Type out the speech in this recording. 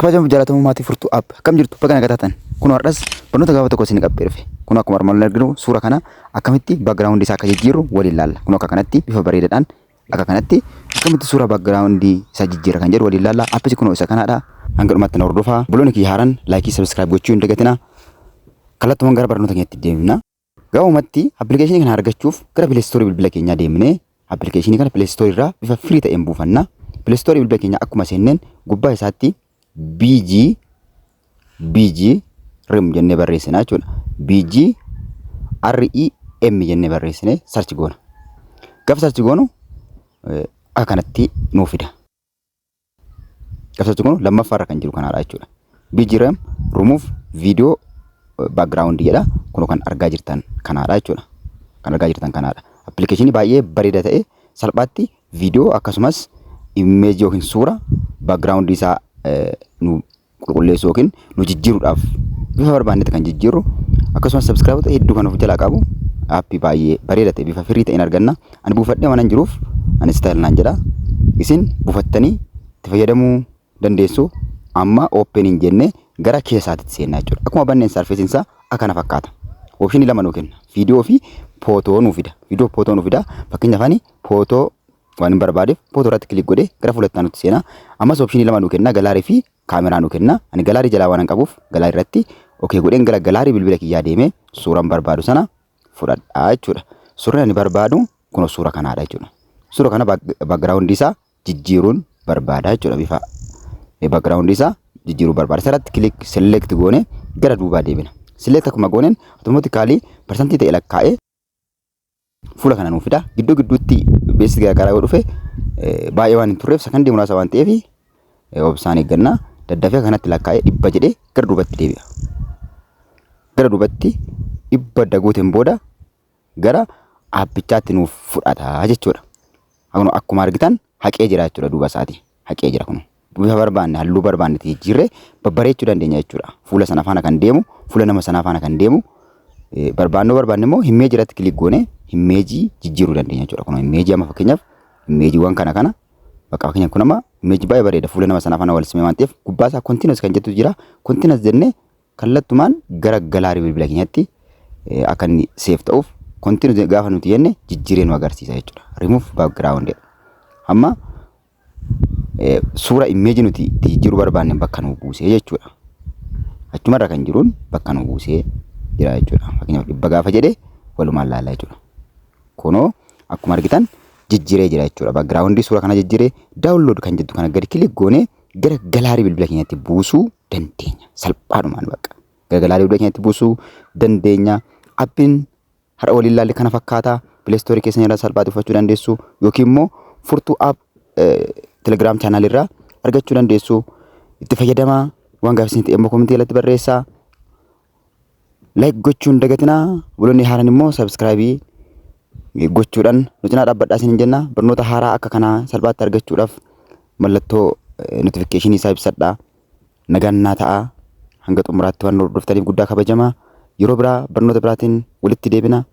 Kabajamoo jaalatamuu maatii furtuu app akkam jirtu bakka nagaa taatan kun har'as barnoota gaafa tokko isin qabee dhufe kun akkuma armaan olii arginu suura kana akkamitti background isaa akka jijjiirru waliin ilaalla kun akka kanatti bifa bareedaadhaan akka kanatti akkamitti suura background isaa jijjiira kan jedhu waliin ilaalla appisi kun isa kanaadha hanga dhumaatti na hordofaa buloonni kiyya haaraan laayikii subscribe gochuu hin dagatinaa kallattumaan gara barnoota keenyatti deemna gaafumatti application kana argachuuf gara Play Store bilbila keenyaa deemnee application kana Play Store irraa bifa free ta'een buufanna Play Store bilbila keenyaa akkuma seenneen gubbaa isaatti BG REM jennee barreessina jechuudha. BG REM jennee barreessine search goona. Gaafa search goonu akkanatti nuuf fida. Gaafa search goonu lammaffaarra kan jiru kanaadha jechuudha. BG REM remove video background jedha. Kun kan argaa jirtan kanaadha jechuudha. Kan argaa jirtan kanaadha. Application baay'ee bareeda ta'e salphaatti video akkasumas image yookiin suura background isaa nu qulqulleessuu yookiin nu jijjiiruudhaaf bifa barbaannetti kan jijjiirru akkasumas subscribe hedduu kan of jalaa qabu aappii baay'ee bareeda ta'e bifa firii ta'een arganna ani buufadhee waan jiruuf ani style naan jedha isin buufattanii itti fayyadamuu dandeessu amma opening jennee gara keessaatti seenna jechuudha akkuma banneen surface isaa akkana fakkaata option lama nuu kenna video fi photo nuu fida video photo nuu fida fakkeenyaaf ani photo waan barbaadeef photo irratti click godhee gara fuulatti nutti seena ammas option lama nuu kenna galaarii fi kaameraa nuu kenna ani galaarii jalaa waan qabuuf galaarii irratti okay godheen gara galaarii bilbila kiyyaa deemee suuraan barbaadu sana fudhadhaa jechuudha suuraan ani barbaadu kun suura kanaadha jechuudha suura kana background isaa jijjiiruun barbaada jechuudha bifa background isaa jijjiiruu barbaada sarratti click select goone gara duubaa deebina select akkuma gooneen automatically percentage ta'e lakkaa'ee fuula kana nuuf fida gidduu gidduutti beeksisa garaa garaa dhufe baay'ee waan hin turreef sakandii muraasa waan ta'eef obsaan eeggannaa daddafee kanatti lakkaa'ee 100 jedhee gara duubatti deebi'a. Gara duubatti 100 dagooteen booda gara aappichaatti nuuf fudhata jechuudha. Akkuma argitan haqee jira jechuudha duuba isaati. Haqee jira kun. Bifa barbaanne halluu barbaanne jijjiirree babbareechuu dandeenya jechuudha. Fuula sana faana kan deemu, fuula nama sana faana kan deemu barbaanne immoo image irratti click goone image jijjiiruu dandeenya jechuudha. Kun image amma fakkeenyaaf imeejiiwwan kana bakka fakkeenyaaf kun amma image baay'ee bareeda fuula nama sana faana wal simee waan ta'eef gubbaa isaa continuous kan jettu jira continuous jennee kallattumaan gara galaarii bilbila keenyatti akka inni save ta'uuf continuous gaafa nuti jenne jijjiiree nu agarsiisa jechuudha. Remove background amma suura image nuti jijjiiruu barbaanne bakka nu buusee jechuudha. Achumarra kan jiruun bakka nu buusee jira jechuudha. Fakkeenyaaf 100 gaafa jedhee walumaan laala jechuudha. Kunoo akkuma argitan jijjiiree jira jechuudha. Background suura kana jijjiiree download kan jettu kana gadi click goone gara galaarii bilbila keenyatti buusuu dandeenya. Salphaadhumaan bakka gara galaarii bilbila keenyatti buusuu dandeenya. Appiin har'a waliin ilaalle kana fakkaata. Play Store keessan irraa salphaatti uffachuu dandeessu yookiin immoo furtuu app Telegram channel irraa argachuu dandeessu. Itti fayyadamaa waan gaafisiin ta'e immoo comment irratti barreessaa. Like gochuun dagatinaa buloonni haaraan immoo subscribe gochuudhaan nuti na dhaabbadhaa isin jenna barnoota haaraa akka kanaa salphaatti argachuudhaaf mallattoo notification isaa ibsadhaa nagannaa ta'a hanga xumuraatti waan hordoftaniif guddaa kabajamaa yeroo biraa barnoota biraatiin walitti deebina